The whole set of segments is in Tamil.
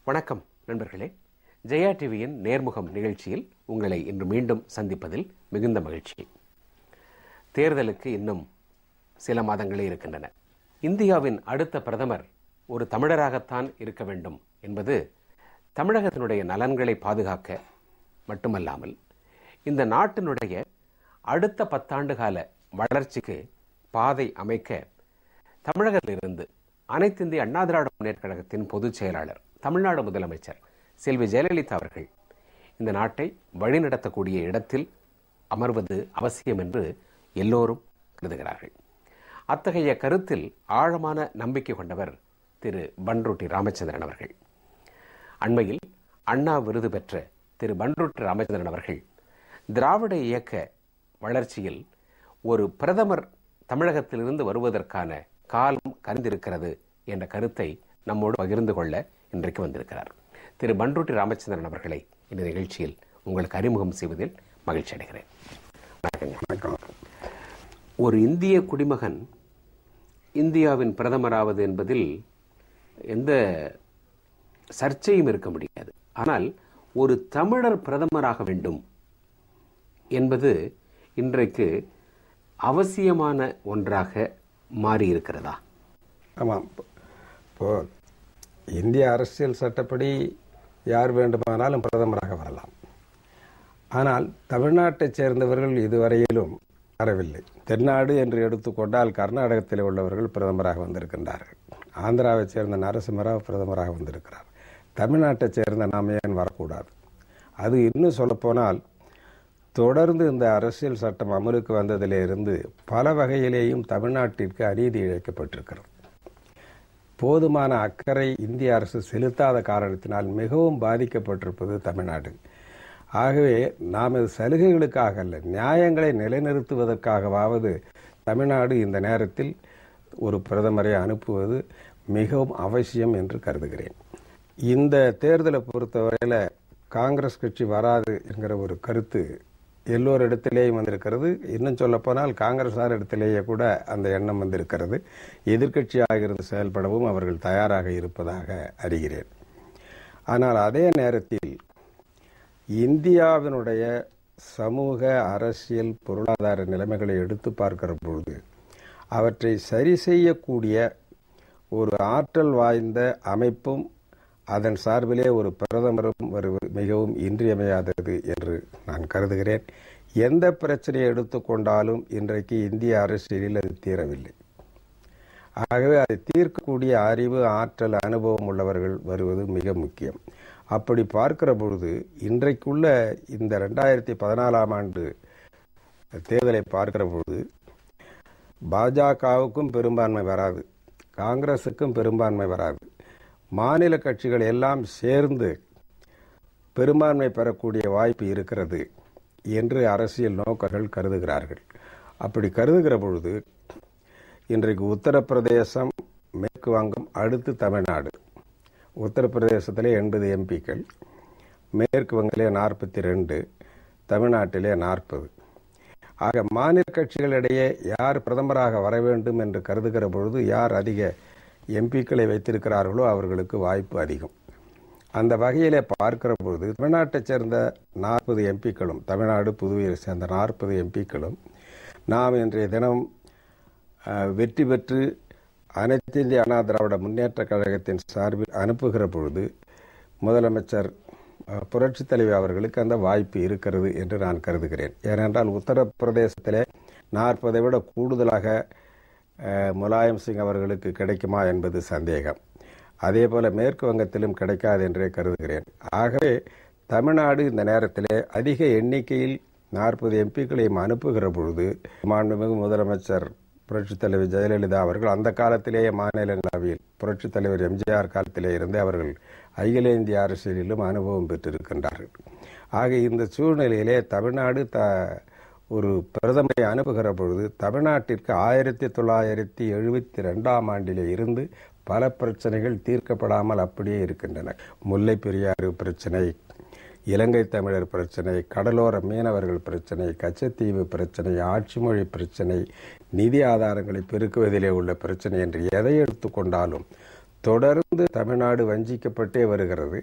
வணக்கம் நண்பர்களே. ஜெயா டிவியின் நேர்முகம் நிகழ்ச்சியில் உங்களை இன்று மீண்டும் சந்திப்பதில் மிகுந்த மகிழ்ச்சி. தேர்தலுக்கு இன்னும் சில மாதங்களே இருக்கின்றன. இந்தியாவின் அடுத்த பிரதமர் ஒரு தமிழராகத்தான் இருக்க வேண்டும் என்பது தமிழகத்தினுடைய நலன்களை பாதுகாக்க மட்டுமல்லாமல் இந்த நாட்டினுடைய அடுத்த 10 ஆண்டு கால வளர்ச்சிக்கு பாதை அமைக்க தமிழகத்திலிருந்து அனைத்து இந்திய அண்ணா திராவிட முன்னேற்ற கழகத்தின் பொதுச் செயலாளர், தமிழ்நாடு முதலமைச்சர் செல்வி ஜெயலலிதா அவர்கள் இந்த நாட்டை வழிநடத்தக்கூடிய இடத்தில் அமர்வது அவசியம் என்று எல்லோரும் கருதுகிறார்கள். அத்தகைய கருத்தில் ஆழமான நம்பிக்கை கொண்டவர் திரு பண்ருட்டி ராமச்சந்திரன் அவர்கள். அண்மையில் அண்ணா விருது பெற்ற திரு பண்ருட்டி ராமச்சந்திரன் அவர்கள் திராவிட இயக்க வளர்ச்சியில் ஒரு பிரதமர் தமிழகத்திலிருந்து வருவதற்கான காலம் கருந்திருக்கிறது என்ற கருத்தை நம்மோடு பகிர்ந்து கொள்ள இன்றைக்கு வந்திருக்கிறார். திரு பண்ருட்டி ராமச்சந்திரன் அவர்களை இந்த நிகழ்ச்சியில் உங்களுக்கு அறிமுகம் செய்வதில் மகிழ்ச்சி அடைகிறேன். வணக்கம். ஒரு இந்திய குடிமகன் இந்தியாவின் பிரதமராவது என்பதில் எந்த சர்ச்சையும் இருக்க முடியாது. ஆனால் ஒரு தமிழர் பிரதமராக வேண்டும் என்பது இன்றைக்கு அவசியமான ஒன்றாக மாறி இருக்கிறதா? ஆமாம். இப்போ இந்திய அரசியல் சட்டப்படி யார் வேண்டுமானாலும் பிரதமராக வரலாம். ஆனால் தமிழ்நாட்டைச் சேர்ந்தவர்கள் இதுவரையிலும் வரவில்லை. தென்னாடு என்று எடுத்துக்கொண்டால் கர்நாடகத்தில் உள்ளவர்கள் பிரதமராக வந்திருக்கின்றார்கள். ஆந்திராவைச் சேர்ந்த நரசிம்மராவ் பிரதமராக வந்திருக்கிறார். தமிழ்நாட்டைச் சேர்ந்த நாம் ஏன் வரக்கூடாது? அது இன்னும் சொல்லப்போனால் தொடர்ந்து இந்த அரசியல் சட்டம் அமலுக்கு வந்ததிலிருந்து பல வகையிலேயும் தமிழ்நாட்டிற்கு அநீதி இழைக்கப்பட்டிருக்கிறது. போதுமான அக்கறை இந்திய அரசு செலுத்தாத காரணத்தினால் மிகவும் பாதிக்கப்பட்டிருப்பது தமிழ்நாடு. ஆகவே நாம் இது சலுகைகளுக்காக அல்ல, நியாயங்களை நிலைநிறுத்துவதற்காகவாவது தமிழ்நாடு இந்த நேரத்தில் ஒரு பிரதமரை அனுப்புவது மிகவும் அவசியம் என்று கருதுகிறேன். இந்த தேர்தலை பொறுத்தவரையில் காங்கிரஸ் கட்சி வராது என்கிற ஒரு கருத்து எல்லோரிடத்திலேயும் வந்திருக்கிறது. இன்னும் சொல்லப்போனால் காங்கிரஸார் இடத்திலேயே கூட அந்த எண்ணம் வந்திருக்கிறது. எதிர்க்கட்சியாக இருந்து செயல்படவும் அவர்கள் தயாராக இருப்பதாக அறிகிறேன். ஆனால் அதே நேரத்தில் இந்தியாவினுடைய சமூக, அரசியல், பொருளாதார நிலைமைகளை எடுத்து பார்க்கிற பொழுது அவற்றை சரி செய்யக்கூடிய ஒரு ஆற்றல் வாய்ந்த அமைப்பும் அதன் சார்பிலே ஒரு பிரதமரும் வருவது மிகவும் இன்றியமையாதது என்று நான் கருதுகிறேன். எந்த பிரச்சனையை எடுத்துக்கொண்டாலும் இன்றைக்கு இந்திய அரசியலில் அது தீரவில்லை. ஆகவே அதை தீர்க்கக்கூடிய அறிவு, ஆற்றல், அனுபவம் உள்ளவர்கள் வருவது மிக முக்கியம். அப்படி பார்க்கிற பொழுது இன்றைக்குள்ள இந்த 2014ஆம் ஆண்டு தேர்தலை பார்க்கிற பொழுது பாஜகவுக்கும் பெரும்பான்மை வராது, காங்கிரசுக்கும் பெரும்பான்மை வராது. மாநில கட்சிகள் எல்லாம் சேர்ந்து பெரும்பான்மை பெறக்கூடிய வாய்ப்பு இருக்கிறது என்று அரசியல் நோக்கர்கள் கருதுகிறார்கள். அப்படி கருதுகிற பொழுது இன்றைக்கு உத்தரப்பிரதேசம், மேற்கு வங்கம், அடுத்து தமிழ்நாடு. உத்தரப்பிரதேசத்திலே 80 எம்பிக்கள், மேற்கு வங்கத்திலே 42, தமிழ்நாட்டிலே 40. ஆக மாநில கட்சிகளிடையே யார் பிரதமராக வர வேண்டும் என்று கருதுகிற பொழுது யார் அதிக எம்பிக்களை வைத்திருக்கிறார்களோ அவர்களுக்கு வாய்ப்பு அதிகம். அந்த வகையிலே பார்க்கிற பொழுது தமிழ்நாட்டைச் சேர்ந்த 40 எம்பிக்களும், தமிழ்நாடு புதுவையை சேர்ந்த 40 எம்பிக்களும் நாம் இன்றைய தினம் வெற்றி பெற்று அனைத்து இந்திய அண்ணா திராவிட முன்னேற்ற கழகத்தின் சார்பில் அனுப்புகிற பொழுது முதலமைச்சர் புரட்சித் தலைவர் அவர்களுக்கு அந்த வாய்ப்பு இருக்கிறது என்று நான் கருதுகிறேன். ஏனென்றால் உத்தரப்பிரதேசத்திலே 40 விட கூடுதலாக முலாயம் சிங் அவர்களுக்கு கிடைக்குமா என்பது சந்தேகம். அதே போல மேற்கு வங்கத்திலும் கிடைக்காது என்றே கருதுகிறேன். ஆகவே தமிழ்நாடு இந்த நேரத்திலே அதிக எண்ணிக்கையில் 40 எம்பிக்களையும் அனுப்புகிற பொழுது மாண்புமிகு முதலமைச்சர் புரட்சித் தலைவர் ஜெயலலிதா அவர்கள் அந்த காலத்திலேயே மாநிலங்களவையில் புரட்சித் தலைவர் எம்ஜிஆர் காலத்திலே இருந்து அவர்கள் அகில இந்திய அரசியலிலும் அனுபவம் பெற்றிருக்கின்றார்கள். ஆக இந்த சூழ்நிலையிலே தமிழ்நாடு ஒரு பிரதமரை அனுப்புகிற பொழுது தமிழ்நாட்டிற்கு 1972ஆம் ஆண்டிலே இருந்து பல பிரச்சனைகள் தீர்க்கப்படாமல் அப்படியே இருக்கின்றன. முல்லை பெரியாறு பிரச்சனை, இலங்கை தமிழர் பிரச்சனை, கடலோர மீனவர்கள் பிரச்சனை, கச்சத்தீவு பிரச்சனை, ஆட்சி மொழி பிரச்சனை, நிதி ஆதாரங்களை பெருக்குவதிலே உள்ள பிரச்சனை என்று எதை எடுத்துக்கொண்டாலும் தொடர்ந்து தமிழ்நாடு வஞ்சிக்கப்பட்டே வருகிறது.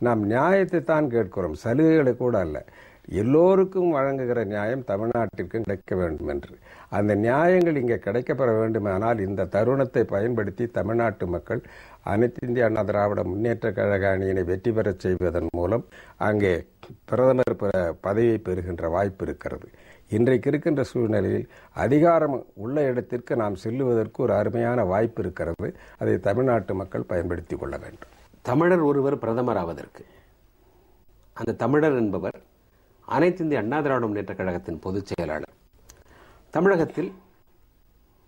நாம் நியாயத்தை தான் கேட்கிறோம், சலுகைகளை கூட அல்ல. எல்லோருக்கும் வழங்குகிற நியாயம் தமிழ்நாட்டிற்கும் கிடைக்க வேண்டும் என்று. அந்த நியாயங்கள் இங்கே கிடைக்கப்பெற வேண்டுமானால் இந்த தருணத்தை பயன்படுத்தி தமிழ்நாட்டு மக்கள் அனைத்து இந்திய அண்ணா திராவிட முன்னேற்ற கழக அணியினை வெற்றி பெறச் செய்வதன் மூலம் அங்கே பிரதமர் பதவியை பெறுகின்ற வாய்ப்பு இருக்கிறது. இன்றைக்கு இருக்கின்ற சூழ்நிலையில் அதிகாரம் உள்ள இடத்திற்கு நாம் செல்லுவதற்கு ஒரு அருமையான வாய்ப்பு இருக்கிறது. அதை தமிழ்நாட்டு மக்கள் பயன்படுத்திக் கொள்ள வேண்டும். தமிழர் ஒருவர் பிரதமர் ஆவதற்கு அந்த தமிழர் என்பவர் அனைத்து இந்திய அண்ணா திராவிட முன்னேற்ற கழகத்தின் பொதுச் செயலாளர், தமிழகத்தில்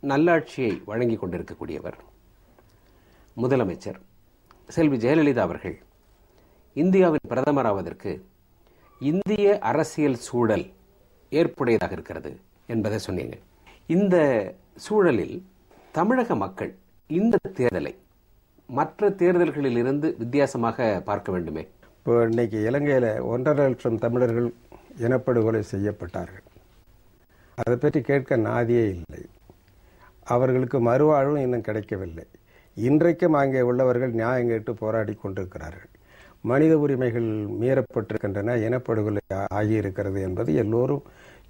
நல்லாட்சியை வழங்கிக் கொண்டிருக்கக்கூடியவர், முதலமைச்சர் செல்வி ஜெயலலிதா அவர்கள் இந்தியாவின் பிரதமர் ஆவதற்கு இந்திய அரசியல் சூழல் ஏற்புடையதாக இருக்கிறது என்பதை சொன்னீங்க. இந்த சூழலில் தமிழக மக்கள் இந்த தேர்தலை மற்ற தேர்தல்களில் இருந்து வித்தியாசமாக பார்க்க வேண்டுமே. இப்போ இன்னைக்கு இலங்கையில் 1.5 லட்சம் தமிழர்கள் இனப்படுகொலை செய்யப்பட்டார்கள். அதை பற்றி கேட்க நாதியே இல்லை. அவர்களுக்கு மறுவாழ்வும் இன்னும் கிடைக்கவில்லை. இன்றைக்கும் அங்கே உள்ளவர்கள் நியாயம் கேட்டு போராடி கொண்டிருக்கிறார்கள். மனித உரிமைகள் மீறப்பட்டிருக்கின்றன, இனப்படுகொலை ஆகியிருக்கிறது என்பது எல்லோரும்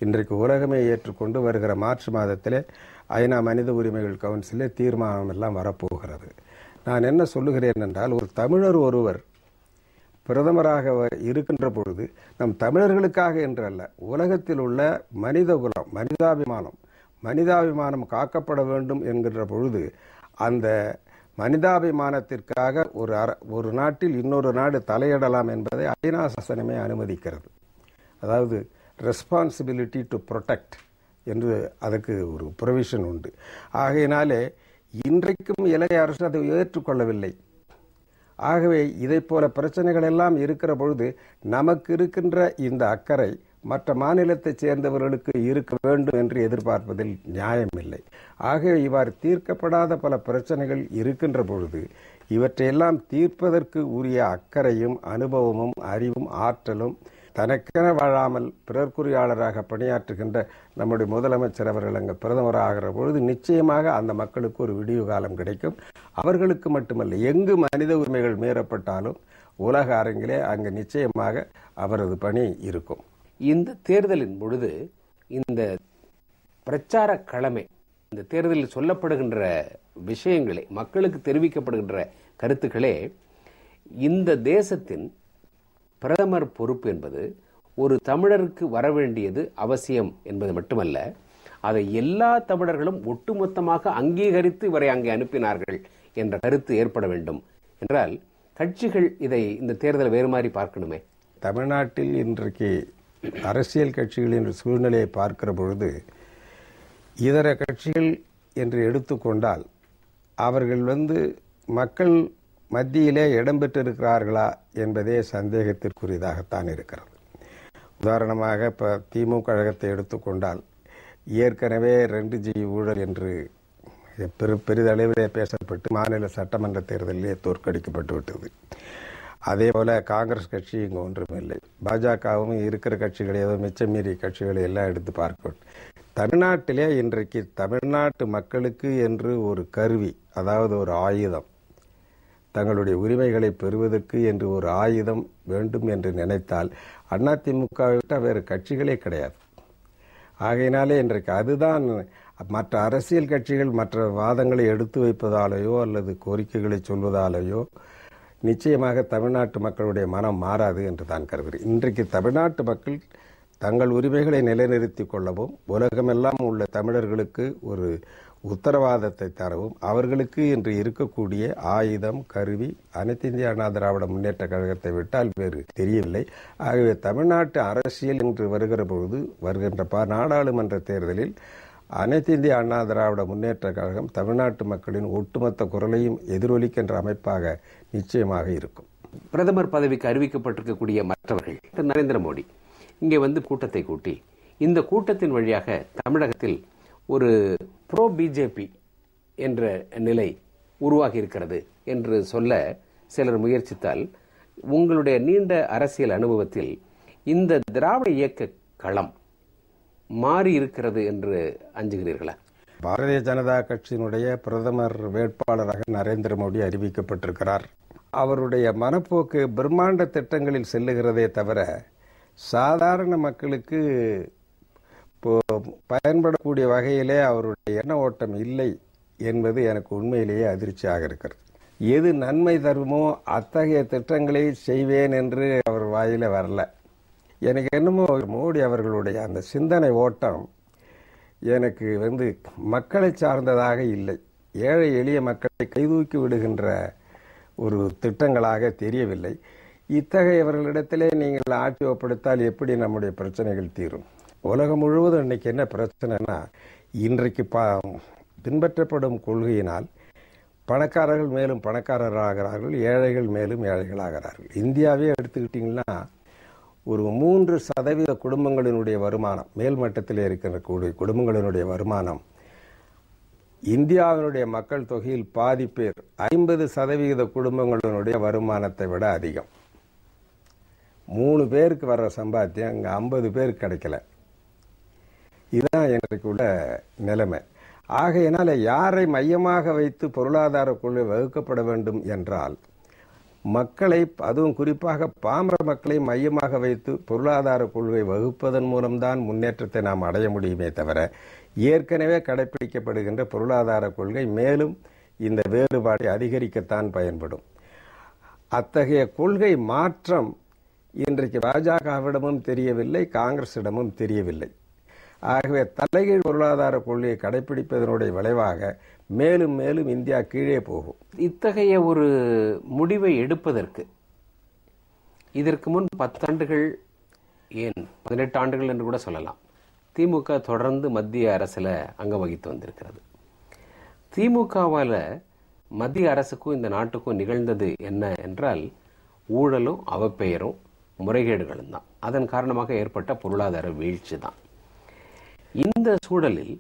இன்றைக்கு உலகமே ஏற்றுக்கொண்டு வருகிற மார்ச் மாதத்திலே ஐநா மனித உரிமைகள் கவுன்சிலே தீர்மானம் எல்லாம் வரப்போகிறது. நான் என்ன சொல்லுகிறேன் என்றால், ஒரு தமிழர் ஒருவர் பிரதமராக இருக்கின்ற பொழுது நம் தமிழர்களுக்காக என்றல்ல, உலகத்தில் உள்ள மனிதகுலம், மனிதாபிமானம் காக்கப்பட வேண்டும் என்கின்ற பொழுது அந்த மனிதாபிமானத்திற்காக ஒரு நாட்டில் இன்னொரு நாடு தலையிடலாம் என்பதை ஐநா சாசனமே அனுமதிக்கிறது. அதாவது ரெஸ்பான்சிபிலிட்டி டு ப்ரொடெக்ட் என்று அதுக்கு ஒரு ப்ரொவிஷன் உண்டு. ஆகையினாலே இன்றைக்கும் இலங்கை அரசு அதை ஏற்றுக்கொள்ளவில்லை. ஆகவே இதை போல பிரச்சனைகள் எல்லாம் இருக்கிற பொழுது நமக்கு இருக்கின்ற இந்த அக்கறை மற்ற மாநிலத்தைச் சேர்ந்தவர்களுக்கு இருக்க வேண்டும் என்று எதிர்பார்ப்பதில் நியாயமில்லை. ஆகவே இவ்வாறு தீர்க்கப்படாத பல பிரச்சனைகள் இருக்கின்ற பொழுது இவற்றையெல்லாம் தீர்ப்பதற்கு உரிய அக்கறையும் அனுபவமும் அறிவும் ஆற்றலும் தனக்கென வாழாமல் பிறர்க்குரியாளராக பணியாற்றுகின்ற நம்முடைய முதலமைச்சர் அவர்கள் அங்கே பிரதமராகிற பொழுது நிச்சயமாக அந்த மக்களுக்கு ஒரு விடிவு காலம் கிடைக்கும். அவர்களுக்கு மட்டுமல்ல, எங்கு மனித உரிமைகள் மீறப்பட்டாலும் உலக அரங்கிலே அங்கு நிச்சயமாக அவரது பணி இருக்கும். இந்த தேர்தலின் பொழுது இந்த பிரச்சார களமே, இந்த தேர்தலில் சொல்லப்படுகின்ற விஷயங்களே, மக்களுக்கு தெரிவிக்கப்படுகின்ற கருத்துக்களே, இந்த தேசத்தின் பிரதமர் பொறுப்பு என்பது ஒரு தமிழருக்கு வரவேண்டியது அவசியம் என்பது மட்டுமல்ல, அதை எல்லா தமிழர்களும் ஒட்டுமொத்தமாக அங்கீகரித்து இவரை அங்கே அனுப்பினார்கள் என்ற கருத்து ஏற்பட வேண்டும் என்றால் கட்சிகள் இதை இந்த தேர்தலை வேறு மாதிரி பார்க்கணுமே. தமிழ்நாட்டில் இன்றைக்கு அரசியல் கட்சிகளின் சூழ்நிலையை பார்க்கிற பொழுது இதர கட்சிகள் என்று எடுத்துக்கொண்டால் அவர்கள் மக்கள் மத்தியிலே இடம்பெற்றிருக்கிறார்களா என்பதே சந்தேகத்திற்குரியதாகத்தான் இருக்கிறது. உதாரணமாக இப்போ திமுக கழகத்தை எடுத்துக்கொண்டால் ஏற்கனவே 2G ஊழல் என்று பெரிதளவிலே பேசப்பட்டு மாநில சட்டமன்ற தேர்தலிலே தோற்கடிக்கப்பட்டு விட்டது. அதே போல காங்கிரஸ் கட்சி இங்கு ஒன்றுமில்லை. பாஜகவும் இருக்கிற கட்சிகளை ஏதோ மிச்சமீறிய கட்சிகளை எல்லாம் எடுத்து பார்க்க. தமிழ்நாட்டிலே இன்றைக்கு தமிழ்நாட்டு மக்களுக்கு என்று ஒரு கருவி, அதாவது ஒரு ஆயுதம், தங்களுடைய உரிமைகளை பெறுவதற்கு என்று ஒரு ஆயுதம் வேண்டும் என்று நினைத்தால் அதிமுகவை விட்டால் வேறு கட்சிகளே கிடையாது. ஆகையினாலே இன்றைக்கு அதுதான் மற்ற அரசியல் கட்சிகள் மற்ற வாதங்களை எடுத்து வைப்பதாலேயோ அல்லது கோரிக்கைகளை சொல்வதாலேயோ நிச்சயமாக தமிழ்நாட்டு மக்களுடைய மனம் மாறாது என்று தான் கருதுகிறேன். இன்றைக்கு தமிழ்நாட்டு மக்கள் தங்கள் உரிமைகளை நிலைநிறுத்திக் கொள்ளவும் உலகமெல்லாம் உள்ள தமிழர்களுக்கு ஒரு உத்தரவாதத்தை தரவும் அவர்களுக்கு இன்று இருக்கக்கூடிய ஆயுதம், கருவி அனைத்து இந்திய அண்ணா திராவிட முன்னேற்ற கழகத்தை விட்டால் வேறு தெரியவில்லை. ஆகவே தமிழ்நாட்டு அரசியல் என்று வருகிற பொழுது வருகின்ற நாடாளுமன்ற தேர்தலில் அனைத்து இந்திய அண்ணா திராவிட முன்னேற்ற கழகம் தமிழ்நாட்டு மக்களின் ஒட்டுமொத்த குரலையும் எதிரொலிக்கின்ற அமைப்பாக நிச்சயமாக இருக்கும். பிரதமர் பதவிக்கு அறிவிக்கப்பட்டிருக்கக்கூடிய மற்றவர்கள் நரேந்திர மோடி இங்கே கூட்டத்தை கூட்டி இந்த கூட்டத்தின் வழியாக தமிழகத்தில் ஒரு ப்ரோ பிஜேபி என்ற நிலை உருவாகி இருக்கிறது என்று சொல்ல சிலர் முயற்சித்தால் உங்களுடைய நீண்ட அரசியல் அனுபவத்தில் இந்த திராவிட இயக்க களம் மாறி இருக்கிறது என்று அஞ்சுகிறீர்களா? பாரதிய ஜனதா கட்சியினுடைய பிரதமர் வேட்பாளராக நரேந்திர மோடி அறிவிக்கப்பட்டிருக்கிறார். அவருடைய மனப்போக்கு பிரம்மாண்ட திட்டங்களில் செல்லுகிறதே தவிர சாதாரண மக்களுக்கு பயன்படக்கூடிய வகையிலே அவருடைய எண்ண ஓட்டம் இல்லை என்பது எனக்கு உண்மையிலேயே அதிர்ச்சியாக இருக்கிறது. எது நன்மை தருமோ அத்தகைய திட்டங்களை செய்வேன் என்று அவர் வாயில வரல. எனக்கு என்னமோ மோடி அவர்களுடைய அந்த சிந்தனை ஓட்டம் எனக்கு மக்களை சார்ந்ததாக இல்லை, ஏழை எளிய மக்களை கைதூக்கி விடுகின்ற ஒரு திட்டங்களாக தெரியவில்லை. இத்தகையவர்களிடத்திலே நீங்கள் ஆட்சி ஒப்படைத்தால் எப்படி நம்முடைய பிரச்சனைகள் தீரும்? உலகம் முழுவதும் இன்னைக்கு என்ன பிரச்சனைனா, இன்றைக்கு பின்பற்றப்படும் கொள்கையினால் பணக்காரர்கள் மேலும் பணக்காரராகிறார்கள், ஏழைகள் மேலும் ஏழைகளாகிறார்கள். இந்தியாவே எடுத்துக்கிட்டீங்கன்னா ஒரு 3% குடும்பங்களினுடைய வருமானம், மேல்மட்டத்தில் இருக்கிற குடும்பங்களினுடைய வருமானம் இந்தியாவினுடைய மக்கள் தொகையில் பாதி பேர் 50% குடும்பங்களினுடைய வருமானத்தை விட அதிகம். 3 பேருக்கு வர்ற சம்பாத்தியம் அங்கே 50 பேருக்கு கிடைக்கல. இதுதான் எனக்கு உள்ள நிலைமை. ஆகையினால யாரை மையமாக வைத்து பொருளாதார கொள்கை வகுக்கப்பட வேண்டும் என்றால் மக்களை, அதுவும் குறிப்பாக பாமர மக்களை மையமாக வைத்து பொருளாதார கொள்கை வகுப்பதன் மூலம்தான் முன்னேற்றத்தை நாம் அடைய முடியுமே தவிர ஏற்கனவே கடைபிடிக்கப்படுகின்ற பொருளாதார கொள்கை மேலும் இந்த வேறுபாட்டை அதிகரிக்கத்தான் பயன்படும். அத்தகைய கொள்கை மாற்றம் இன்றைக்கு பாஜகவிடமும் தெரியவில்லை, காங்கிரசிடமும் தெரியவில்லை. ஆகவே தலைகீழ் பொருளாதார கொள்கையை கடைபிடிப்பதனுடைய விளைவாக மேலும் மேலும் இந்தியா கீழே போகும். இத்தகைய ஒரு முடிவை எடுப்பதற்கு இதற்கு முன் 10 ஆண்டுகள், ஏன் 18 ஆண்டுகள் என்று கூட சொல்லலாம், திமுக தொடர்ந்து மத்திய அரசுல அங்கம் வகித்து வந்திருக்கிறது. திமுகவால மத்திய அரசுக்கும் இந்த நாட்டுக்கும் நிகழ்ந்தது என்ன என்றால் ஊழலும் அவப்பெயரும் முறைகேடுகளும் தான். அதன் காரணமாக ஏற்பட்ட பொருளாதார வீழ்ச்சி தான். இந்த சூழலில்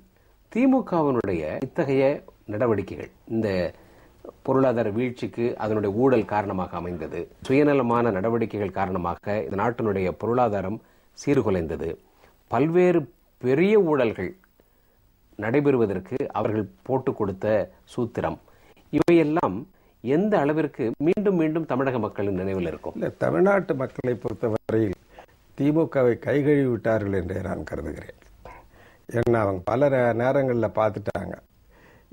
திமுகவினுடைய இத்தகைய நடவடிக்கைகள், இந்த பொருளாதார வீழ்ச்சிக்கு அதனுடைய ஊழல் காரணமாக அமைந்தது, சுயநலமான நடவடிக்கைகள் காரணமாக இந்த நாட்டினுடைய பொருளாதாரம் சீர்குலைந்தது, பல்வேறு பெரிய ஊழல்கள் நடைபெறுவதற்கு அவர்கள் போட்டுக் கொடுத்த சூத்திரம், இவையெல்லாம் எந்த அளவிற்கு மீண்டும் மீண்டும் தமிழக மக்களின் நினைவில் இருக்கும்? இல்லை, தமிழ்நாட்டு மக்களை பொறுத்தவரையில் திமுகவை கைகழுவி விட்டார்கள் என்றே நான் கருதுகிறேன். ஏன்னா அவங்க பல நேரங்களில் பார்த்துட்டாங்க,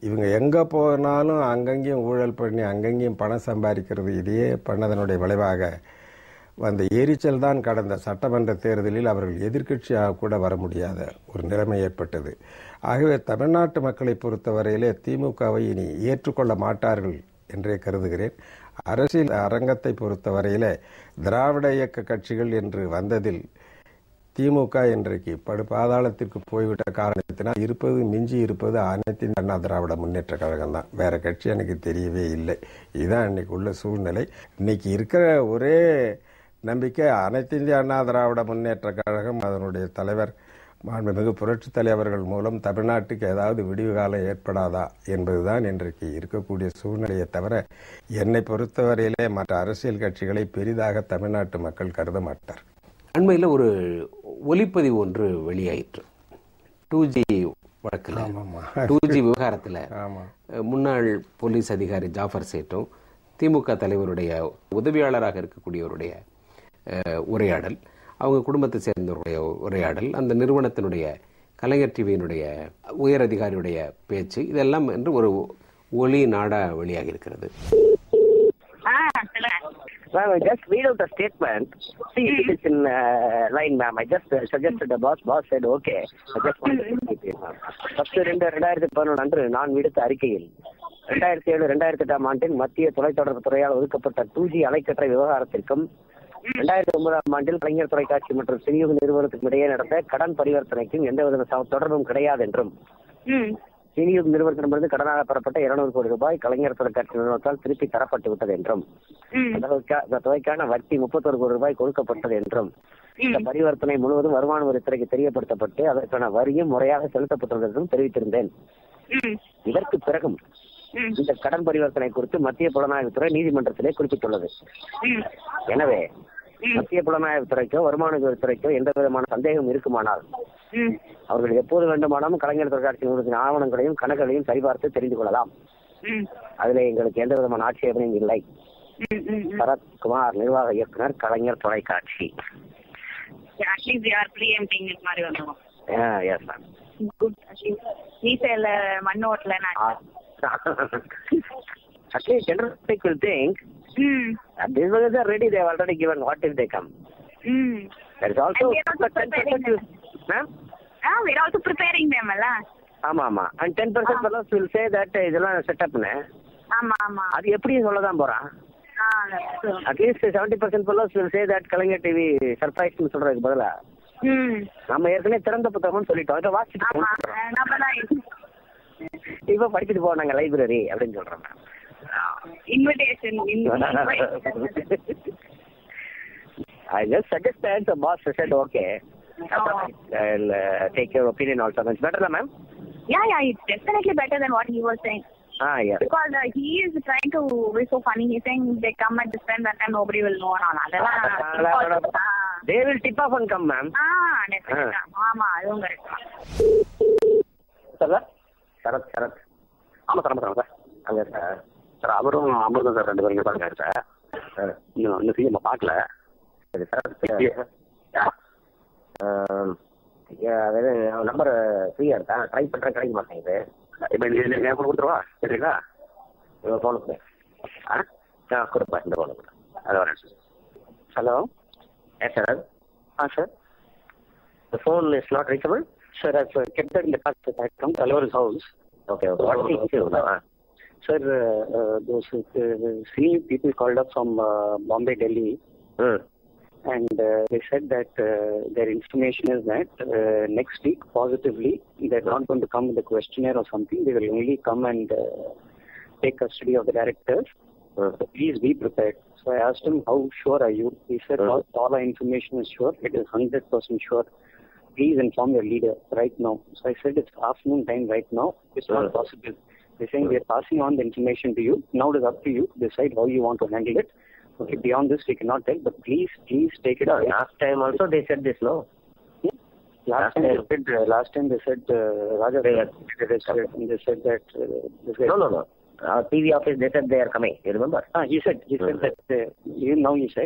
இவங்க எங்கே போனாலும் அங்கங்கேயும் ஊழல் பண்ணி அங்கங்கேயும் பணம் சம்பாதிக்கிறது, இதையே பண்ணதனுடைய விளைவாக வந்த எரிச்சல் தான் கடந்த சட்டமன்ற தேர்தலில் அவர்கள் எதிர்க்கட்சியாக கூட வர முடியாத ஒரு நிலைமை ஏற்பட்டது. ஆகவே தமிழ்நாட்டு மக்களை பொறுத்தவரையிலே திமுகவை இனி ஏற்றுக்கொள்ள மாட்டார்கள் என்றே கருதுகிறேன். அரசியல் அரங்கத்தை பொறுத்தவரையிலே திராவிட இயக்க கட்சிகள் என்று வந்ததில் திமுக இன்றைக்கு பாதாளத்திற்கு போய்விட்ட காரணத்தினால் மிஞ்சி இருப்பது அனைத்து இந்திய அண்ணா திராவிட முன்னேற்ற கழகம் தான். வேற கட்சி எனக்கு தெரியவே இல்லை. இதுதான் இன்னைக்கு உள்ள சூழ்நிலை. இன்னைக்கு இருக்கிற ஒரே நம்பிக்கை அனைத்து இந்திய அண்ணா திராவிட முன்னேற்ற கழகம், அதனுடைய தலைவர் மாண்புமிகு புரட்சித் தலைவர்கள் மூலம் தமிழ்நாட்டுக்கு ஏதாவது விடிவு காலம் ஏற்படாதா என்பதுதான் இன்றைக்கு இருக்கக்கூடிய சூழ்நிலையை தவிர என்னை பொறுத்தவரையிலே மற்ற அரசியல் கட்சிகளை பெரிதாக தமிழ்நாட்டு மக்கள் கருத மாட்டார். அண்மையில் ஒரு ஒலிப்பதிவு ஒன்று வெளியாயிற்று. 2G வழக்கில், 2G விவகாரத்தில் முன்னாள் போலீஸ் அதிகாரி ஜாஃபர் சேட்டும் திமுக தலைவருடைய உதவியாளராக இருக்கக்கூடியவருடைய உரையாடல், அவங்க குடும்பத்தை சேர்ந்தவருடைய உரையாடல், அந்த நிறுவனத்தினுடைய கலைஞர் டிவியினுடைய உயர் அதிகாரியுடைய பேச்சு, இதெல்லாம் என்று ஒரு ஒலி நாடா வெளியாகி இருக்கிறது. Ma'am, I just read out the statement. See, it is in line, ma'am. I just suggested the boss. Boss said, okay. I just wanted to keep it, ma'am. First, 2011 அன்று நான் விடுத்த அறிக்கையில் 2007-2008 ஆண்டில் மத்திய தொலைத்தொடர்பு துறையால் ஒதுக்கப்பட்ட 2G அலைக்கற்றை விவகாரத்திற்கும் 2009 ஆண்டில் கலைஞர் தொலைக்காட்சி மற்றும் சினியுக நிறுவனத்துக்கும் இடையே நடந்த கடன் பரிவர்த்தனைக்கும் எந்தவித தொடர்பும் கிடையாது என்றும், சினியுக நிறுவனத்திடமிருந்து கடனாக பெறப்பட்ட 200 கோடி ரூபாய் கலைஞர் தொலைக்காட்சி நிறுவனத்தால் திருப்பி தரப்பட்டு விட்டது என்றும், அந்த தொகைக்கான வட்டி 31 கோடி ரூபாய் கொடுக்கப்பட்டது என்றும், இந்த பரிவர்த்தனை முழுவதும் வருமான வரித்துறைக்கு தெரியப்படுத்தப்பட்டு அதற்கான வரியும் முறையாக செலுத்தப்பட்டது என்றும் தெரிவித்திருந்தேன். இதற்கு பிறகும் இந்த கடன் பரிவர்த்தனை குறித்து மத்திய புலனாய்வுத்துறை நீதிமன்றத்திலே குறிப்பிட்டுள்ளது. எனவே மத்திய புலனாய்வுத்துறைக்கோ வருமான வரித்துறைக்கோ எந்த விதமான சந்தேகம் இருக்குமானால் அவர்கள் எப்போது வேண்டுமானாலும் கலைஞர் தொலைக்காட்சி நிறுவனத்தின் ஆவணங்களையும் கணக்குகளையும் சரிபார்த்து தெரிந்து கொள்ளலாம். அதுல எங்களுக்கு எந்த விதமான ஆட்சேபனையும் இல்லை. சரத்குமார், நிர்வாக இயக்குனர், கலைஞர் தொலைக்காட்சி. At least general public will think this was already they have already given. What if they come? There is also 10%. Ma'am? We are also preparing them, alla. ஆமா. And 10% fellows will say that இதெல்லாம் செட்டப் னு. ஆமா. அது எப்படி சொல்லதான் போறான்? At least 70% fellows will say that Kalaignar TV surprise னு சொல்றதுக்கு பதிலா நம்ம ஏற்கனவே திறந்த புத்தகம்னு சொல்லிட்டோம். இத வாசிட்டு இப்ப படிச்சுட்டு போனாங்க லைப்ரரி அப்படின்னு சொல்றோம். Invitation. I just suggested, the boss said okay. I'll take your opinion also. It's better, ma'am? Yeah, it's definitely better than what he was saying. Yeah. Because he is trying to be so funny. He's saying they come at this time, that time nobody will know. They will tip off and come, ma'am. Definitely. ஆமா, அதுவும் கரெக்ட். சார் சரத். ஆமா சார். அங்க சார் அவரும் அமிர்தம் சார் 2 பேரும் இங்க பாருங்க சார். இன்னும் சீக்கிரமா பார்க்கல. சரி சார். அதாவது நம்பர் ஃப்ரீயா இருக்கா? ட்ரை பண்றேன், கிடைக்க மாட்டேங்குது. இப்போ என் ஃபோன் கொடுத்துருவா சரிங்களா? ஃபோன் கொடுப்பேன். இந்த ஃபோன் கொடுப்பேன். அது வரேன் sir. Hello. Sir. Sir. The phone is not reachable? Sir, I've kept that in the past. I come to Alvar's house. Okay. What is the issue now? Sir, those senior people called up from Bombay, Delhi. And they said that their information is that next week, positively, they're not going to come with a questionnaire or something. They will only come and take custody of the directors. So please be prepared. So I asked him, how sure are you? He said, all our information is sure. It is 100% sure. Please inform your leader right now. So I said, it's afternoon time right now. It's not possible. They're saying we are passing on the information to you. Now it is up to you to decide how you want to handle it. Okay, beyond this we cannot tell, but please take it away. Last time also they said this, no? Last time they said Raja they said that no. TV office, they said they are coming. You remember? He said that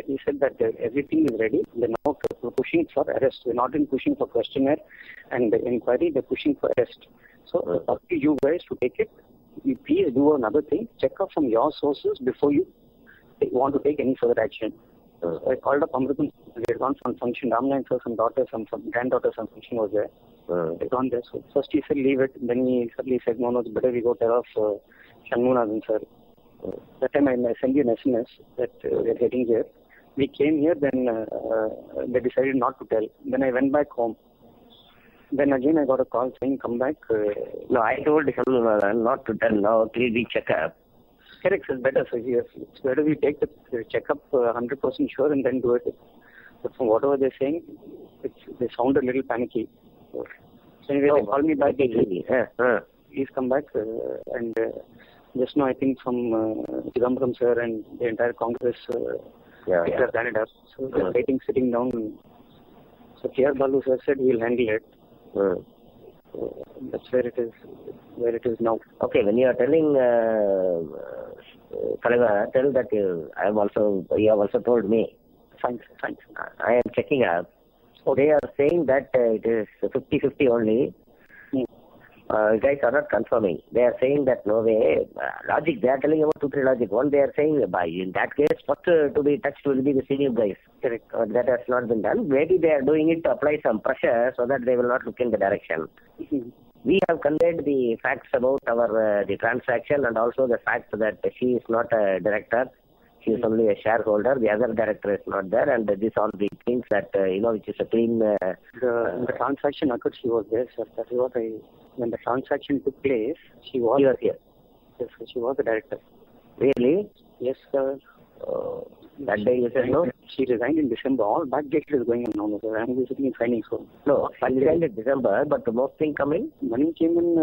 he said that everything is ready. They're now pushing for arrest. They're not in pushing for questionnaire and the inquiry. They're pushing for arrest. So it's up to you guys to take it. You please do another thing. Check out from your sources before you want to take any further action. I called up Amritam. They had gone from function. Ramnayan sir, some daughter, some granddaughter, some function was there. They gone there. So first he said leave it. Then he suddenly said no, it's better we go tell off Shanmunathan sir. That time I sent you an SMS that we're heading here. We came here, then they decided not to tell. Then I went back home. Then again I got a call saying come back. No, I told Shanmunathan not to tell now. Please we check up. Correct, it's better. So it's better we take the checkup 100% sure and then do it. But from whatever they're saying, they sound a little panicky. So anyway, they call me back. Please come back. And just now I think from Chidambaram sir and the entire Congress they have done it up. So they're waiting, sitting down. So K.R. Balu sir said we'll handle it. That's where it is now. Okay, when you are telling Kalaga, tell that you have also told me. Thanks. I am checking up. So they are saying that it is 50-50 only. You guys are not confirming. They are saying that no way. Logic, they are telling about 2-3 logic. One, they are saying in that case, first to be touched will be the senior guys. Correct. That has not been done. Maybe they are doing it to apply some pressure so that they will not look in the direction. We have conveyed the facts about the transaction and also the fact that she is not a director. She is only a shareholder. The other director is not there, and this all the things that which is a clean. The transaction occurred. She was there, sir. That is what when the transaction took place, she was here. Yes, she was the director. Really? Yes, sir. That day you said no? She resigned in December. All backdate is going on now, sir. I am sitting in signing soon. No, she resigned in December, but the most thing coming? Money came in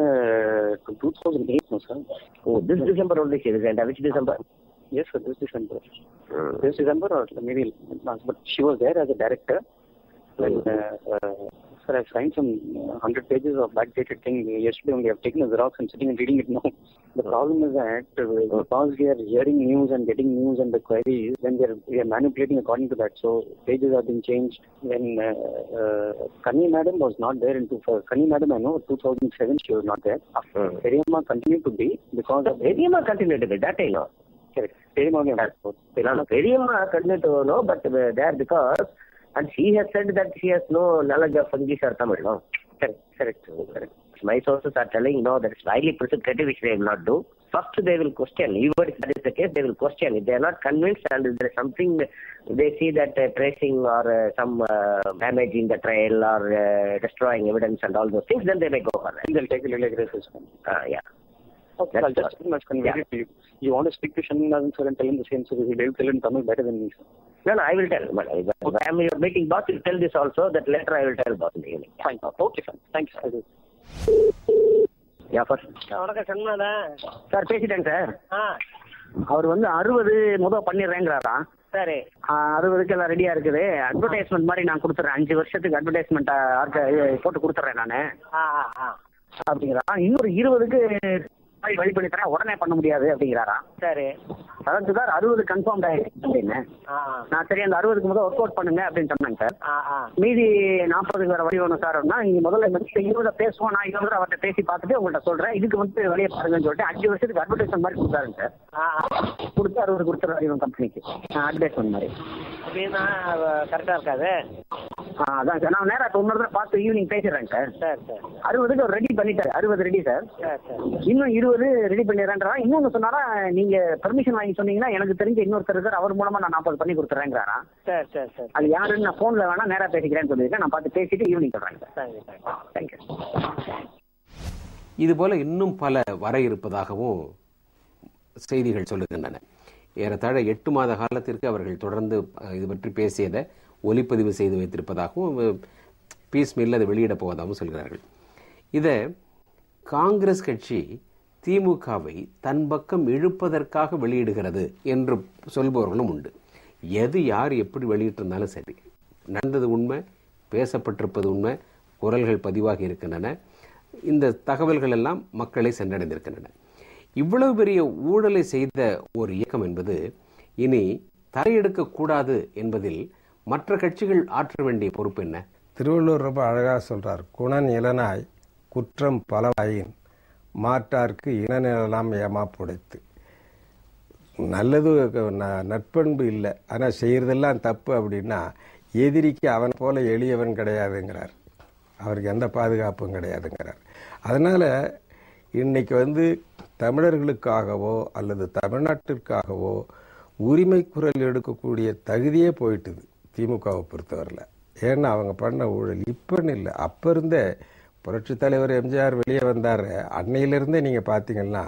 2008, no, sir. Oh, this December only she resigned. Which December? Yes, sir, this December. This December or maybe last, but she was there as a director when Sir, I've signed some 100 pages of backdated thing. Yesterday only I've taken a Xerox and sitting and reading it now. The problem is that because we are hearing news and getting news and the queries, then we are manipulating according to that. So pages have been changed. When Kanni Madam was not there in Kanni Madam, I know 2007 she was not there. Periyamma continued to be because Periyamma continued to be, that I know. Correct. Periyamma continued to know, but there because, and she has said that she has no knowledge of English or Tamil, no? Correct. My sources are telling, no, that is highly precipitative, which they will not do. First, they will question. Even if that is the case, they will question. If they are not convinced and if there is something, they see that tracing or some damage in the trail or destroying evidence and all those things, then they may go for that. they'll take a little aggressive. Yeah. Okay, I'll just pretty much convey it to you. You want to speak to Shanmugathan sir and tell him the same, so he will tell him Tamil better than me, sir. No, I will tell. But if I am your meeting boss, you tell this also, that later I will tell boss in the evening. Fine. Okay, fine. Thank you, sir. Yeah, first. வணக்கம் சண்முகா. Sir பேசிட்டேங்க sir. அவர் 60 முதல் பண்ணிடுறேங்கிறாரா. சரி. 60க்கு எல்லாம் ரெடியா இருக்குது. அட்வர்டைஸ்மெண்ட் மாதிரி நான் கொடுத்துறேன். 5 வருஷத்துக்கு அட்வர்டைஸ்மெண்ட் போட்டு கொடுத்துறேன் நானு. அப்படிங்கிறா. இன்னொரு 20க்கு வழி பண்ணி தரேன், உடனே பண்ண முடியாது அப்படிங்கிறாரா. சரி. அதாவது சார் 60 கன்ஃபார்ம் ஆயிடுச்சு அப்படின்னு. நான் சரி அந்த 60க்கு முதல் ஒர்க் அவுட் பண்ணுங்க அப்படின்னு சொன்னேங்க சார். மீதி 40க்கு வேற வழி வேணும் சார் அப்படின்னா, நீங்க முதல்ல 20 பேசுவோம், நான் 20 அவர்கிட்ட பேசி பார்த்துட்டு உங்கள்கிட்ட சொல்றேன், இதுக்கு வெளியே பாருங்கன்னு சொல்லிட்டு 5 வருஷத்துக்கு அட்வர்டைஸ்மெண்ட் மாதிரி கொடுத்தாருங்க சார். கொடுத்து 60 கொடுத்துருவாரு இவன் கம்பெனிக்கு அட்வர்டைஸ்மெண்ட் மாதிரி. அப்படின்னா கரெக்டா இருக்காது. அதான் சார், நான் நேரம் இன்னொரு தான் பார்த்து ஈவினிங் பேசிடுறேங்க சார். சரி சார். 60க்கு அவர் ரெடி பண்ணிட்டாரு. 60 ரெடி சார். இன்னும் 20 ரெடி பண்ணிடுறேன்றா. இன்னொன்னு சொன்னாரா, நீங்க பெர்மிஷன் வாங்கி சொன்னீங்கன்னா எனக்கு தெரிஞ்ச இன்னொருத்தர் இருக்கார், அவர் மூலமா நான் 40 பண்ணி கொடுத்துறேங்கிறாரா. சரி சரி சரி. அது யாருன்னு நான் போன்ல வேணா நேரா பேசிக்கிறேன்னு சொல்லியிருக்கேன். நான் பார்த்து பேசிட்டு ஈவினிங் சொல்றேன் சார். தேங்க்யூ. இது போல இன்னும் பல வர இருப்பதாகவும் செய்திகள் சொல்லுகின்றன. ஏறத்தாழ 8 மாத காலத்திற்கு அவர்கள் தொடர்ந்து இது பற்றி பேசியதை ஒலிப்பதிவு செய்து வைத்திருப்பதாகவும் பீஸ் மில் அதை வெளியிட போவதாகவும் சொல்கிறார்கள். இதை காங்கிரஸ் கட்சி திமுகவை தன் பக்கம் இழுப்பதற்காக வெளியிடுகிறது என்று சொல்பவர்களும் உண்டு. எது யார் எப்படி வெளியிட்டிருந்தாலும் சரி, நடந்தது உண்மை, பேசப்பட்டிருப்பது உண்மை, குரல்கள் பதிவாகி இருக்கின்றன, இந்த தகவல்கள் எல்லாம் மக்களை சென்றடைந்திருக்கின்றன. இவ்வளவு பெரிய ஊழலை செய்த ஒரு இயக்கம் என்பது இனி தலையெடுக்கக்கூடாது என்பதில் மற்ற கட்சிகள் ஆற்ற வேண்டிய பொறுப்பு என்ன? திருவள்ளுவர் ரொம்ப அழகாக சொல்றார், குணன் இளனாய் குற்றம் பலவாயின் மாற்றார்க்கு இனநிலாம் ஏமாப்புடைத்து. நல்லது நட்பண்பு இல்லை, ஆனால் செய்யறதெல்லாம் தப்பு அப்படின்னா எதிரிக்கு அவன் போல எளியவன் கிடையாதுங்கிறார். அவருக்கு எந்த பாதுகாப்பும் கிடையாதுங்கிறார். அதனால இன்னைக்கு தமிழர்களுக்காகவோ அல்லது தமிழ்நாட்டிற்காகவோ உரிமை குரல் எடுக்கக்கூடிய தகுதியே போயிட்டுது திமுகவை பொறுத்தவரையில். ஏன்னா அவங்க பண்ண ஊழல் இப்பன்னு இல்லை, அப்போ இருந்தே புரட்சித் தலைவர் எம்ஜிஆர் வெளியே வந்தார். அன்னையிலிருந்தே நீங்கள் பார்த்தீங்கன்னா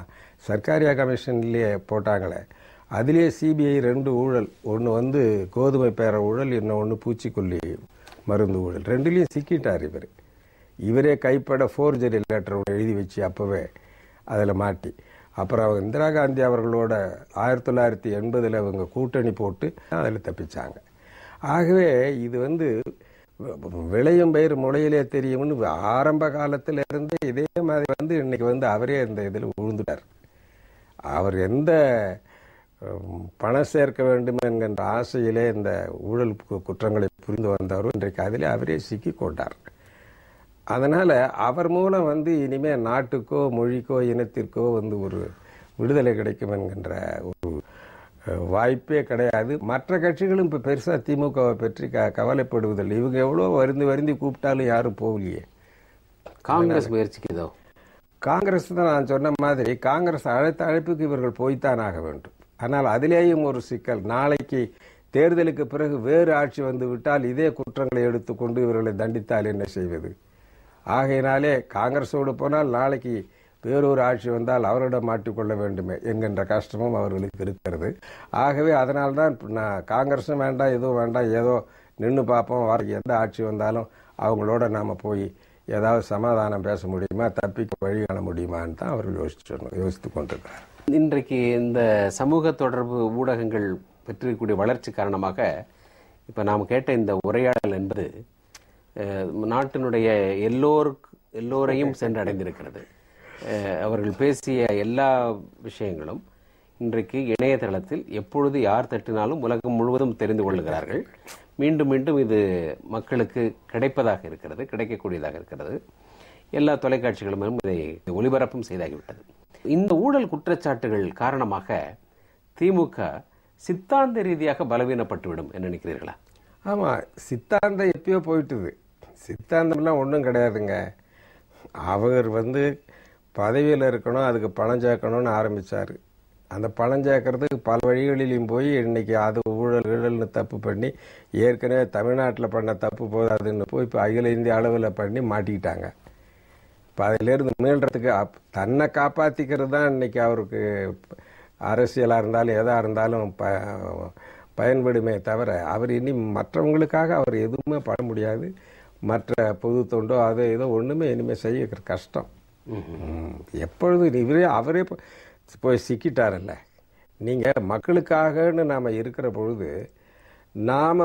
சர்க்காரியா கமிஷன்லேயே போட்டாங்களே, அதுலேயே சிபிஐ 2 ஊழல், ஒன்று கோதுமை பேர ஊழல், இன்னொன்று பூச்சிக்கொல்லி மருந்து ஊழல், 2லையும் சிக்கிட்டார் இவர். இவரே கைப்பட ஃபோர்ஜரி லெட்டர் எழுதி வச்சு அப்போவே அதில் மாட்டி, அப்புறம் அவங்க இந்திரா காந்தி அவர்களோட 1980 அவங்க கூட்டணி போட்டு அதில் தப்பிச்சாங்க. ஆகவே இது விளையும் பயிர் முளையிலே தெரியும்னு ஆரம்ப காலத்தில் இருந்து இதே மாதிரி இன்னைக்கு அவரே இந்த இதில் விழுந்துட்டார். அவர் எந்த பணம் சேர்க்க வேண்டும் என்கின்ற ஆசையிலே இந்த ஊழல் குற்றங்களை புரிந்து வந்தவரும் இன்றைக்கு அதிலே அவரே சிக்கி கொண்டார். அதனால அவர் மூலம் இனிமே நாட்டுக்கோ மொழிக்கோ இனத்திற்கோ ஒரு விடுதலை கிடைக்கும் என்கின்ற ஒரு வாய்ப்பே கிடையாது. மற்ற கட்சிகளும் இப்ப பெருசா திமுகவை பற்றி கவலைப்படுவதில்லை. இவங்க எவ்வளவு வருந்தி கூப்பிட்டாலும் யாரும் போகலையே. காங்கிரஸ் முயற்சிக்குதோ? காங்கிரஸ் தான் நான் சொன்ன மாதிரி, காங்கிரஸ் அழைத்த அழைப்புக்கு இவர்கள் போய்த்தான் ஆக வேண்டும். ஆனால் அதிலேயும் ஒரு சிக்கல், நாளைக்கு தேர்தலுக்கு பிறகு வேறு ஆட்சி விட்டால் இதே குற்றங்களை எடுத்துக்கொண்டு இவர்களை தண்டித்தால் என்ன செய்வது? ஆகையினாலே காங்கிரஸோடு போனால் நாளைக்கு வேறொரு ஆட்சி வந்தால் அவரிடம் மாட்டிக்கொள்ள வேண்டுமே என்கின்ற கஷ்டமும் அவர்களுக்கு இருக்கிறது. ஆகவே அதனால்தான் காங்கிரஸும் வேண்டாம், எதுவும் வேண்டாம், ஏதோ நின்று பார்ப்போம், எந்த ஆட்சி வந்தாலும் அவங்களோட நாம போய் ஏதாவது சமாதானம் பேச முடியுமா, தப்பிக்க வழி காண முடியுமான்னு தான் அவர்கள் யோசித்து கொண்டிருக்கிறார். இன்றைக்கு இந்த சமூக தொடர்பு ஊடகங்கள் பெற்றிருக்கக்கூடிய வளர்ச்சி காரணமாக இப்ப நாம் கேட்ட இந்த உரையாடல் என்பது நாட்டினுடைய எல்லோரையும் சென்றடைந்திருக்கிறது. அவர்கள் பேசிய எல்லா விஷயங்களும் இன்றைக்கு இணையதளத்தில் எப்பொழுது யார் தட்டினாலும் உலகம் முழுவதும் தெரிந்து கொள்ளுகிறார்கள். மீண்டும் மீண்டும் இது மக்களுக்கு கிடைப்பதாக இருக்கிறது, கிடைக்கக்கூடியதாக இருக்கிறது. எல்லா தொலைக்காட்சிகளும் இதை ஒளிபரப்பும் செய்தாகிவிட்டது. இந்த ஊழல் குற்றச்சாட்டுகள் காரணமாக திமுக சித்தாந்த ரீதியாக பலவீனப்பட்டுவிடும் என்று நினைக்கிறீர்களா? ஆமாம், சித்தாந்தம் எப்பயோ போயிட்டுது. சித்தாந்தம்லாம் ஒன்றும் கிடையாதுங்க. அவர் பதவியில் இருக்கணும், அதுக்கு பணம் சேர்க்கணும்னு ஆரம்பித்தார். அந்த பணம் சேர்க்கறதுக்கு பல வழிகளிலையும் போய் இன்னைக்கு அது ஊழல்னு தப்பு பண்ணி, ஏற்கனவே தமிழ்நாட்டில் பண்ண தப்பு போதாதுன்னு போய் இப்போ அகில இந்திய அளவில் பண்ணி மாட்டிக்கிட்டாங்க. இப்போ அதிலேருந்து மீள்றதுக்கு தன்னை காப்பாற்றிக்கிறது தான் இன்னைக்கு அவருக்கு அரசியலாக இருந்தாலும் எதாக இருந்தாலும் பயன்படுமே தவிர, அவர் இனி மற்றவங்களுக்காக அவர் எதுவுமே பண்ண முடியாது. மற்ற பொது தொண்டோ அதோ ஏதோ ஒன்றுமே இனிமேல் செய்ய கஷ்டம். எப்பொழுது அவரே போய் சிக்கிட்டாரல்ல. நீங்கள் மக்களுக்காகன்னு நாம் இருக்கிற பொழுது நாம்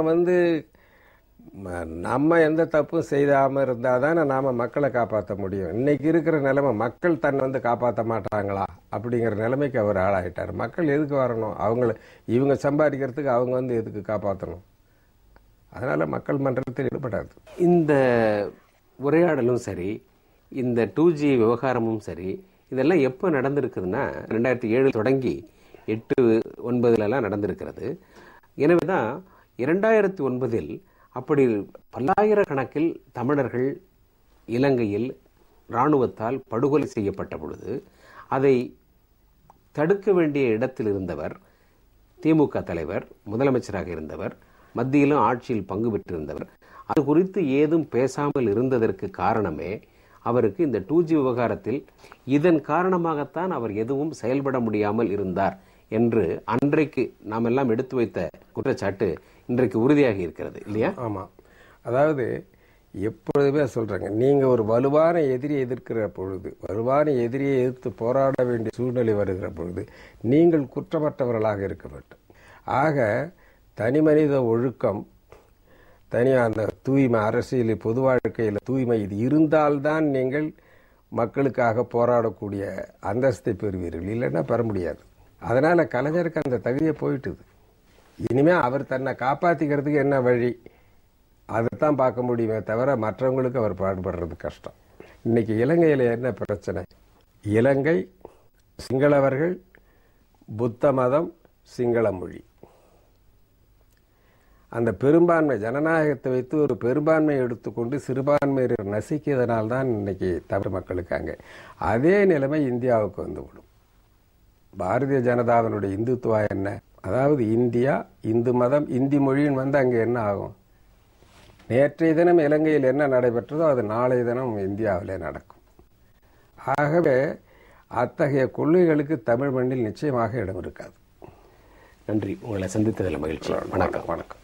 நம்ம எந்த தப்பும் செய்யாமல் இருந்தால் தானே நாம் மக்களை காப்பாற்ற முடியும். இன்னைக்கு இருக்கிற நிலைமை, மக்கள் தன்னை காப்பாற்ற மாட்டாங்களா அப்படிங்கிற நிலைமைக்கு அவர் ஆளாயிட்டார். மக்கள் எதுக்கு வரணும்? இவங்க சம்பாதிக்கிறதுக்கு அவங்க எதுக்கு காப்பாற்றணும்? அதனால மக்கள் மன்றத்தில் ஈடுபடாது. இந்த உரையாடலும் சரி, இந்த 2G விவகாரமும் சரி, இதெல்லாம் எப்போ நடந்திருக்குதுன்னா 2007 தொடங்கி 8-9 நடந்திருக்கிறது. எனவே தான் 2009 அப்படி பல்லாயிரக்கணக்கில் தமிழர்கள் இலங்கையில் இராணுவத்தால் படுகொலை செய்யப்பட்ட பொழுது அதை தடுக்க வேண்டிய இடத்தில் இருந்தவர் திமுக தலைவர், முதலமைச்சராக இருந்தவர், மத்தியிலும் ஆட்சியில் பங்கு பெற்றிருந்தவர். அது குறித்து ஏதும் பேசாமல் இருந்ததற்கு காரணமே அவருக்கு இந்த 2G விவகாரத்தில் இதன் காரணமாகத்தான் அவர் எதுவும் செயல்பட முடியாமல் இருந்தார் என்று அன்றைக்கு நாம் எல்லாம் எடுத்து வைத்த குற்றச்சாட்டு இன்றைக்கு உறுதியாகி இருக்கிறது இல்லையா? ஆமாம். அதாவது எப்பொழுதுமே சொல்றாங்க, நீங்க ஒரு வலுவான எதிரியை எதிர்க்கிற பொழுது, வலுவான எதிரியை எதிர்த்து போராட வேண்டிய சூழ்நிலை வருகிற பொழுது நீங்கள் குற்றமற்றவர்களாக இருக்க வேண்டும். ஆக தனி மனித ஒழுக்கம், தனியாக அந்த தூய்மை, அரசியல் பொது வாழ்க்கையில் தூய்மை இது இருந்தால்தான் நீங்கள் மக்களுக்காக போராடக்கூடிய அந்தஸ்தை பெறுவீர்கள், இல்லைன்னா பெற முடியாது. அதனால கலைஞருக்கு அந்த தகுதியை போயிட்டுது. இனிமே அவர் தன்னை காப்பாற்றிக்கிறதுக்கு என்ன வழி, அதைத்தான் பார்க்க முடியுமே தவிர மற்றவங்களுக்கு அவர் பாடுபடுறது கஷ்டம். இன்னைக்கு இலங்கையில் என்ன பிரச்சனை? இலங்கை சிங்களவர்கள், புத்த மதம், சிங்கள மொழி, அந்த பெரும்பான்மை ஜனநாயகத்தை வைத்து ஒரு பெரும்பான்மையை எடுத்துக்கொண்டு சிறுபான்மையை நசிக்கிறதுனால்தான் இன்னைக்கு தமிழ் மக்களுக்கு அங்கே அதே நிலைமை இந்தியாவுக்கு வந்துவிடும். பாரதிய ஜனதாவினுடைய இந்துத்துவா என்ன? அதாவது இந்தியா, இந்து மதம், இந்தி மொழின்னு அங்கே என்ன ஆகும்? நேற்றைய தினம் இலங்கையில் என்ன நடைபெற்றதோ அது நாளைய தினம் இந்தியாவிலே நடக்கும். ஆகவே அத்தகைய கொள்கைகளுக்கு தமிழ் மண்ணில் நிச்சயமாக இடம் இருக்காது. நன்றி. உங்களை சந்தித்ததில் மகிழ்ச்சி. வணக்கம். வணக்கம்.